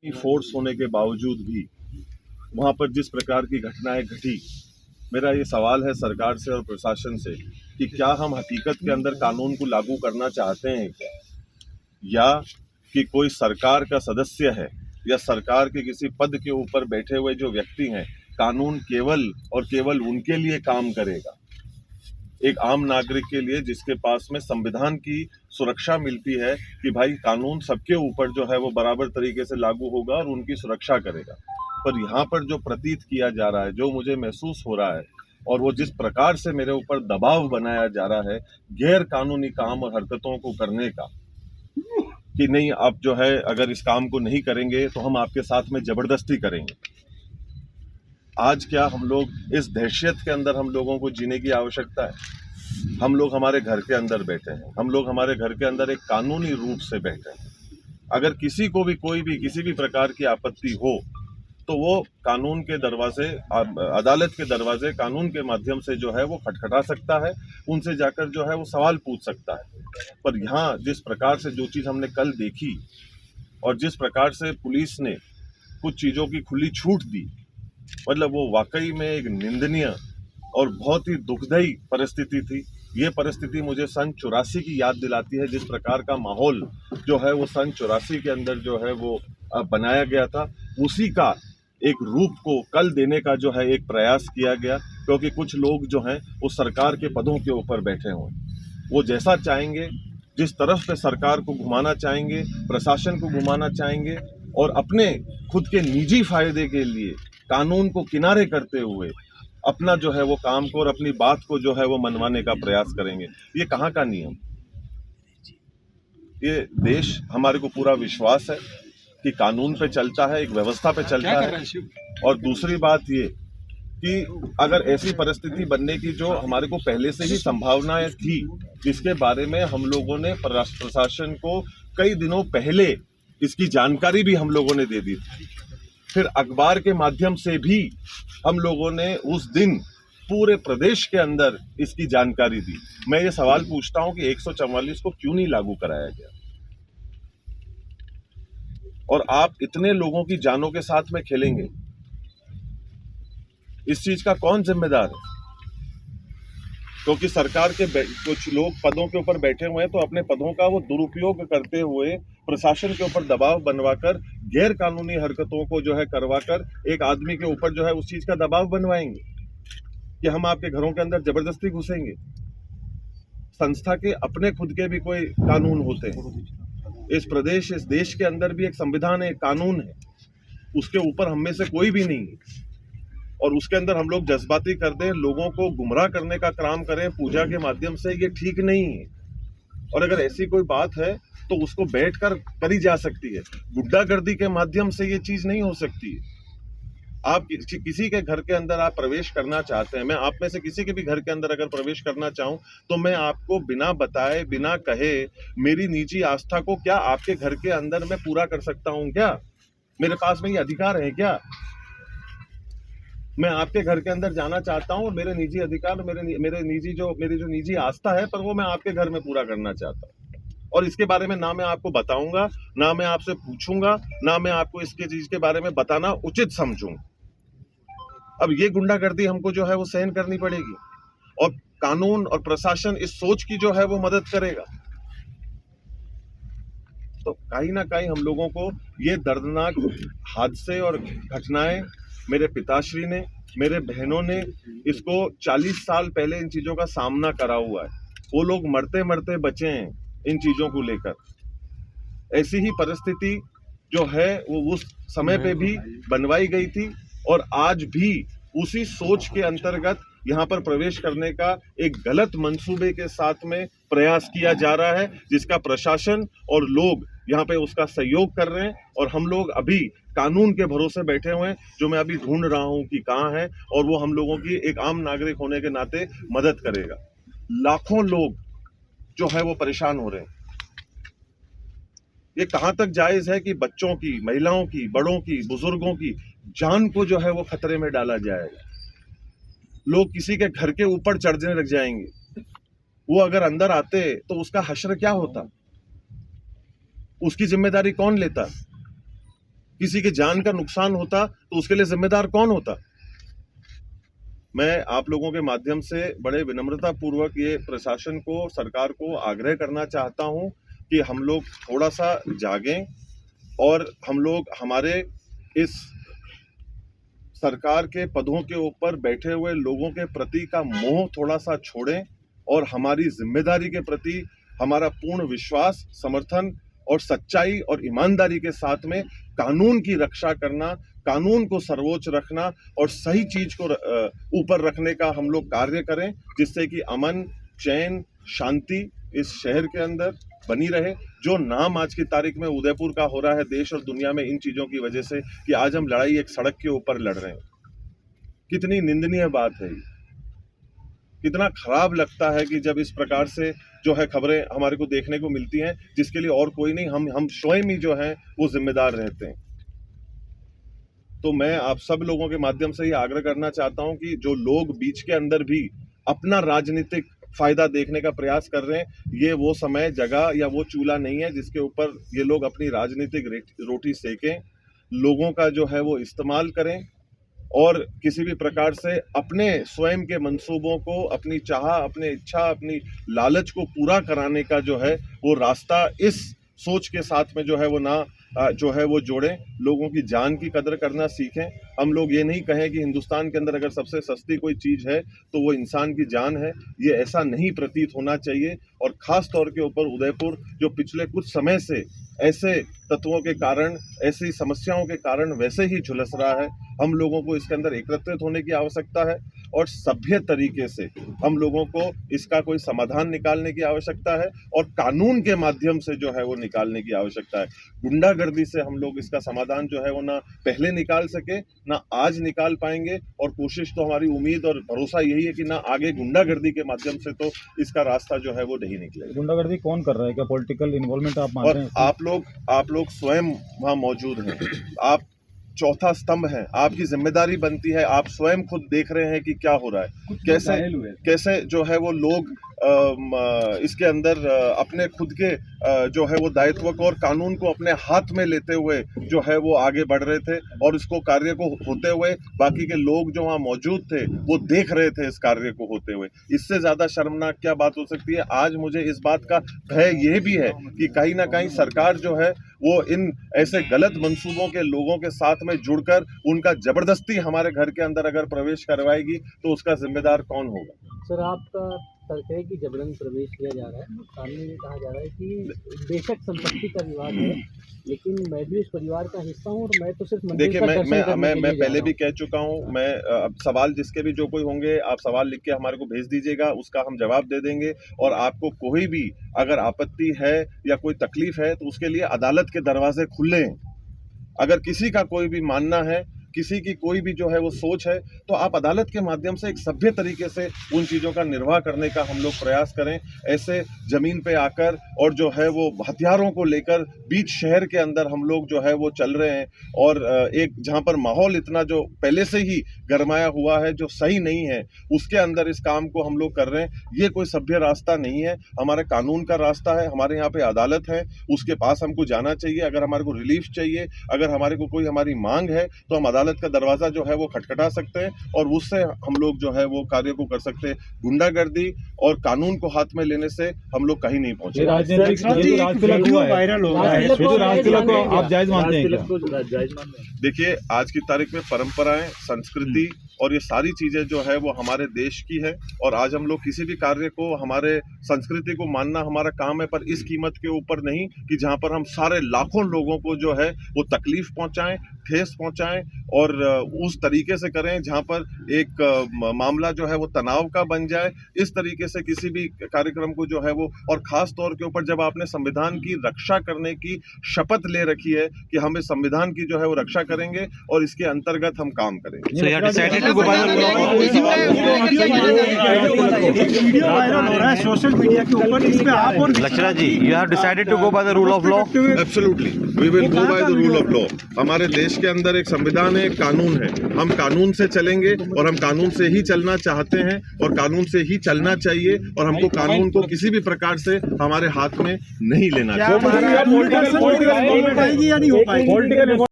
Force होने के बावजूद भी वहां पर जिस प्रकार की घटनाएं घटी, मेरा ये सवाल है सरकार से और प्रशासन से कि क्या हम हकीकत के अंदर कानून को लागू करना चाहते हैं क्या, या कि कोई सरकार का सदस्य है या सरकार के किसी पद के ऊपर बैठे हुए जो व्यक्ति हैं, कानून केवल और केवल उनके लिए काम करेगा, एक आम नागरिक के लिए जिसके पास में संविधान की सुरक्षा मिलती है कि भाई कानून सबके ऊपर जो है वो बराबर तरीके से लागू होगा और उनकी सुरक्षा करेगा। पर यहाँ पर जो प्रतीत किया जा रहा है, जो मुझे महसूस हो रहा है, और वो जिस प्रकार से मेरे ऊपर दबाव बनाया जा रहा है गैर कानूनी काम और हरकतों को करने का, कि नहीं आप जो है अगर इस काम को नहीं करेंगे तो हम आपके साथ में जबरदस्ती करेंगे। आज क्या हम लोग इस दहशत के अंदर हम लोगों को जीने की आवश्यकता है? हम लोग हमारे घर के अंदर बैठे हैं, हम लोग हमारे घर के अंदर एक कानूनी रूप से बैठे हैं। अगर किसी को भी कोई भी किसी भी प्रकार की आपत्ति हो तो वो कानून के दरवाजे, अदालत के दरवाजे कानून के माध्यम से जो है वो खटखटा सकता है, उनसे जाकर जो है वो सवाल पूछ सकता है। पर यहाँ जिस प्रकार से जो चीज़ हमने कल देखी और जिस प्रकार से पुलिस ने कुछ चीज़ों की खुली छूट दी, मतलब वो वाकई में एक निंदनीय और बहुत ही दुखदायी परिस्थिति थी। ये परिस्थिति मुझे सन 84 की याद दिलाती है, जिस प्रकार का माहौल जो है वो सन 84 के अंदर जो है वो बनाया गया था, उसी का एक रूप को कल देने का जो है एक प्रयास किया गया। क्योंकि कुछ लोग जो हैं वो सरकार के पदों के ऊपर बैठे हुए, वो जैसा चाहेंगे, जिस तरफ से सरकार को घुमाना चाहेंगे, प्रशासन को घुमाना चाहेंगे, और अपने खुद के निजी फायदे के लिए कानून को किनारे करते हुए अपना जो है वो काम को और अपनी बात को जो है वो मनवाने का प्रयास करेंगे। ये कहाँ का नियम? ये देश, हमारे को पूरा विश्वास है कि कानून पे चलता है, एक व्यवस्था पे चलता है। और दूसरी बात ये कि अगर ऐसी परिस्थिति बनने की जो हमारे को पहले से ही संभावनाएं थी, इसके बारे में हम लोगों ने प्रशासन को कई दिनों पहले इसकी जानकारी भी हम लोगों ने दे दी थी। फिर अखबार के माध्यम से भी हम लोगों ने उस दिन पूरे प्रदेश के अंदर इसकी जानकारी दी। मैं ये सवाल पूछता हूं कि 144 को क्यों नहीं लागू कराया गया? और आप इतने लोगों की जानों के साथ में खेलेंगे, इस चीज का कौन जिम्मेदार है? क्योंकि सरकार के कुछ लोग पदों के ऊपर बैठे हुए हैं, तो अपने पदों का वो दुरुपयोग करते हुए प्रशासन के ऊपर दबाव बनवाकर गैर कानूनी हरकतों को जो है करवाकर एक आदमी के ऊपर जो है उस चीज का दबाव बनवाएंगे कि हम आपके घरों के अंदर जबरदस्ती घुसेंगे। संस्था के अपने खुद के भी कोई कानून होते हैं। इस प्रदेश, इस देश के अंदर भी एक संविधान है, कानून है, उसके ऊपर हम में से कोई भी नहीं है। और उसके अंदर हम लोग जज्बाती कर दें, लोगों को गुमराह करने का काम करें पूजा के माध्यम से, ये ठीक नहीं है। और अगर ऐसी कोई बात है तो उसको बैठकर करी जा सकती है, गुंडागर्दी के माध्यम से ये चीज नहीं हो सकती है। आप किसी के घर के अंदर आप प्रवेश करना चाहते हैं, मैं आप में से किसी के भी घर के अंदर अगर प्रवेश करना चाहूं तो मैं आपको बिना बताए, बिना कहे, मेरी निजी आस्था को क्या आपके घर के अंदर मैं पूरा कर सकता हूं क्या? मेरे पास में ये अधिकार है क्या? मैं आपके घर के अंदर जाना चाहता हूं और मेरे निजी अधिकार, मेरी जो निजी आस्था है, पर वो मैं आपके घर में पूरा करना चाहता हूं। और इसके बारे में ना मैं आपको बताऊंगा, ना मैं आपसे पूछूंगा, ना मैं आपको इसके चीज के बारे में बताना उचित समझूंगा। अब ये गुंडागर्दी हमको जो है वो सहन करनी पड़ेगी, और कानून और प्रशासन इस सोच की जो है वो मदद करेगा। तो कहीं ना कहीं हम लोगों को ये दर्दनाक हादसे और घटनाएं, मेरे पिताश्री ने, मेरे बहनों ने इसको 40 साल पहले इन चीजों का सामना करा हुआ है। वो लोग मरते मरते बचे हैं इन चीजों को लेकर। ऐसी ही परिस्थिति जो है वो उस समय पे भी बनवाई गई थी, और आज भी उसी सोच के अंतर्गत यहाँ पर प्रवेश करने का एक गलत मंसूबे के साथ में प्रयास किया जा रहा है, जिसका प्रशासन और लोग यहाँ पे उसका सहयोग कर रहे हैं। और हम लोग अभी कानून के भरोसे बैठे हुए हैं, जो मैं अभी ढूंढ रहा हूँ कि कहाँ है, और वो हम लोगों की एक आम नागरिक होने के नाते मदद करेगा। लाखों लोग जो है वो परेशान हो रहे हैं। ये कहां तक जायज है कि बच्चों की, महिलाओं की, बड़ों की, बुजुर्गों की जान को जो है वो खतरे में डाला जाएगा? लोग किसी के घर के ऊपर चढ़ने लग जाएंगे। वो अगर अंदर आते तो उसका हश्र क्या होता? उसकी जिम्मेदारी कौन लेता? किसी की जान का नुकसान होता तो उसके लिए जिम्मेदार कौन होता? मैं आप लोगों के माध्यम से बड़े विनम्रता पूर्वक ये प्रशासन को, सरकार को आग्रह करना चाहता हूं कि हम लोग थोड़ा सा जागें और हम लोग हमारे इस सरकार के पदों के ऊपर बैठे हुए लोगों के प्रति का मोह थोड़ा सा छोड़ें और हमारी जिम्मेदारी के प्रति हमारा पूर्ण विश्वास, समर्थन और सच्चाई और ईमानदारी के साथ में कानून की रक्षा करना, कानून को सर्वोच्च रखना और सही चीज को ऊपर रखने का हम लोग कार्य करें, जिससे कि अमन, चैन, शांति इस शहर के अंदर बनी रहे। जो नाम आज की तारीख में उदयपुर का हो रहा है देश और दुनिया में इन चीजों की वजह से कि आज हम लड़ाई एक सड़क के ऊपर लड़ रहे हैं, कितनी निंदनीय बात है। कितना खराब लगता है कि जब इस प्रकार से जो है खबरें हमारे को देखने को मिलती हैं, जिसके लिए और कोई नहीं, हम स्वयं ही जो हैं वो जिम्मेदार रहते हैं। तो मैं आप सब लोगों के माध्यम से ही आग्रह करना चाहता हूं कि जो लोग बीच के अंदर भी अपना राजनीतिक फायदा देखने का प्रयास कर रहे हैं, ये वो समय, जगह या वो चूल्हा नहीं है जिसके ऊपर ये लोग अपनी राजनीतिक रोटी सेकें। लोगों का जो है वो इस्तेमाल करें और किसी भी प्रकार से अपने स्वयं के मंसूबों को, अपनी चाह, अपनी इच्छा, अपनी लालच को पूरा कराने का जो है वो रास्ता इस सोच के साथ में जो है वो ना जो है वो जोड़ें। लोगों की जान की कदर करना सीखें। हम लोग ये नहीं कहें कि हिंदुस्तान के अंदर अगर सबसे सस्ती कोई चीज़ है तो वो इंसान की जान है, ये ऐसा नहीं प्रतीत होना चाहिए। और ख़ास तौर के ऊपर उदयपुर जो पिछले कुछ समय से ऐसे तत्वों के कारण, ऐसी समस्याओं के कारण वैसे ही झुलस रहा है, हम लोगों को इसके अंदर एकत्रित होने की आवश्यकता है और सभ्य तरीके से हम लोगों को इसका कोई समाधान निकालने की आवश्यकता है और कानून के माध्यम से जो है वो निकालने की आवश्यकता है। गुंडागर्दी से हम लोग इसका समाधान जो है वो ना पहले निकाल सके, ना आज निकाल पाएंगे और कोशिश तो हमारी उम्मीद और भरोसा यही है कि ना आगे गुंडागर्दी के माध्यम से तो इसका रास्ता जो है वो नहीं निकलेगा। गुंडागर्दी कौन कर रहा है? क्या पॉलिटिकल इन्वॉल्वमेंट आप मान रहे हैं? आप लोग स्वयं वहाँ मौजूद हैं, आप चौथा स्तंभ है, आपकी जिम्मेदारी बनती है। आप स्वयं खुद देख रहे हैं कि क्या हो रहा है, कैसे जो है वो लोग इसके अंदर अपने खुद के जो है वो दायित्व को और कानून को अपने हाथ में लेते हुए जो है वो आगे बढ़ रहे थे और इसको कार्य को होते हुए बाकी के लोग जो वहाँ मौजूद थे वो देख रहे थे इस कार्य को होते हुए। इससे ज़्यादा शर्मनाक क्या बात हो सकती है? आज मुझे इस बात का भय ये भी है कि कहीं ना कहीं सरकार जो है वो इन ऐसे गलत मंसूबों के लोगों के साथ में जुड़कर उनका जबरदस्ती हमारे घर के अंदर अगर प्रवेश करवाएगी तो उसका जिम्मेदार कौन होगा? सर, आपका तर्क है कि जबरन प्रवेश किया जा रहा है। सामने ये कहा जा रहा है कि बेशक संपत्ति का विवाद है, लेकिन मैं भी उस परिवार का हिस्सा हूँ और मैं तो सिर्फ मंदिर का दर्शन करने के लिए जा रहा हूँ। मैं पहले भी कह चुका हूँ। मैं अब सवाल जिसके भी जो कोई होंगे, आप सवाल लिख के हमारे को भेज दीजिएगा, उसका हम जवाब दे देंगे। और आपको कोई भी अगर आपत्ति है या कोई तकलीफ है तो उसके लिए अदालत के दरवाजे खुले हैं। अगर किसी का कोई भी मानना है, किसी की कोई भी जो है वो सोच है, तो आप अदालत के माध्यम से एक सभ्य तरीके से उन चीज़ों का निर्वाह करने का हम लोग प्रयास करें। ऐसे ज़मीन पे आकर और जो है वो हथियारों को लेकर बीच शहर के अंदर हम लोग जो है वो चल रहे हैं और एक जहाँ पर माहौल इतना जो पहले से ही गरमाया हुआ है, जो सही नहीं है, उसके अंदर इस काम को हम लोग कर रहे हैं। ये कोई सभ्य रास्ता नहीं है, हमारे कानून का रास्ता है। हमारे यहाँ पे अदालत है, उसके पास हमको जाना चाहिए। अगर हमारे को रिलीफ चाहिए, अगर हमारे को कोई हमारी मांग है तो हम अदालत का दरवाजा जो है वो खटखटा सकते हैं और उससे हम लोग जो है वो कार्य को कर सकते हैं। गुंडागर्दी और कानून को हाथ में लेने से हम लोग कहीं नहीं पहुंचे। आप जायज मानते हैं क्या? देखिए, आज की तारीख में परंपराएं, संस्कृति और ये सारी चीजें जो है वो हमारे देश की है और आज हम लोग किसी भी कार्य को, हमारे संस्कृति को मानना हमारा काम है, पर इस कीमत के ऊपर नहीं कि जहां पर हम सारे लाखों लोगों को जो है वो तकलीफ पहुंचाएं, ठेस पहुंचाएं और उस तरीके से करें जहां पर एक मामला जो है वो तनाव का बन जाए। इस तरीके से किसी भी कार्यक्रम को जो है वो, और खास तौर के ऊपर जब आपने संविधान की रक्षा करने की शपथ ले रखी है कि हम इस संविधान की जो है वो रक्षा करेंगे और इसके अंतर्गत हम काम करेंगे। सोशल मीडिया के ऊपर इस पे आप और लक्षरा जी, you have decided to go by the rule of law? Absolutely, we will go by the rule of law. हमारे देश के अंदर एक संविधान है, एक कानून है, हम कानून से चलेंगे और हम कानून से ही चलना चाहते हैं और कानून से ही चलना चाहिए और हमको कानून को किसी भी प्रकार से हमारे हाथ में नहीं लेना चाहिए।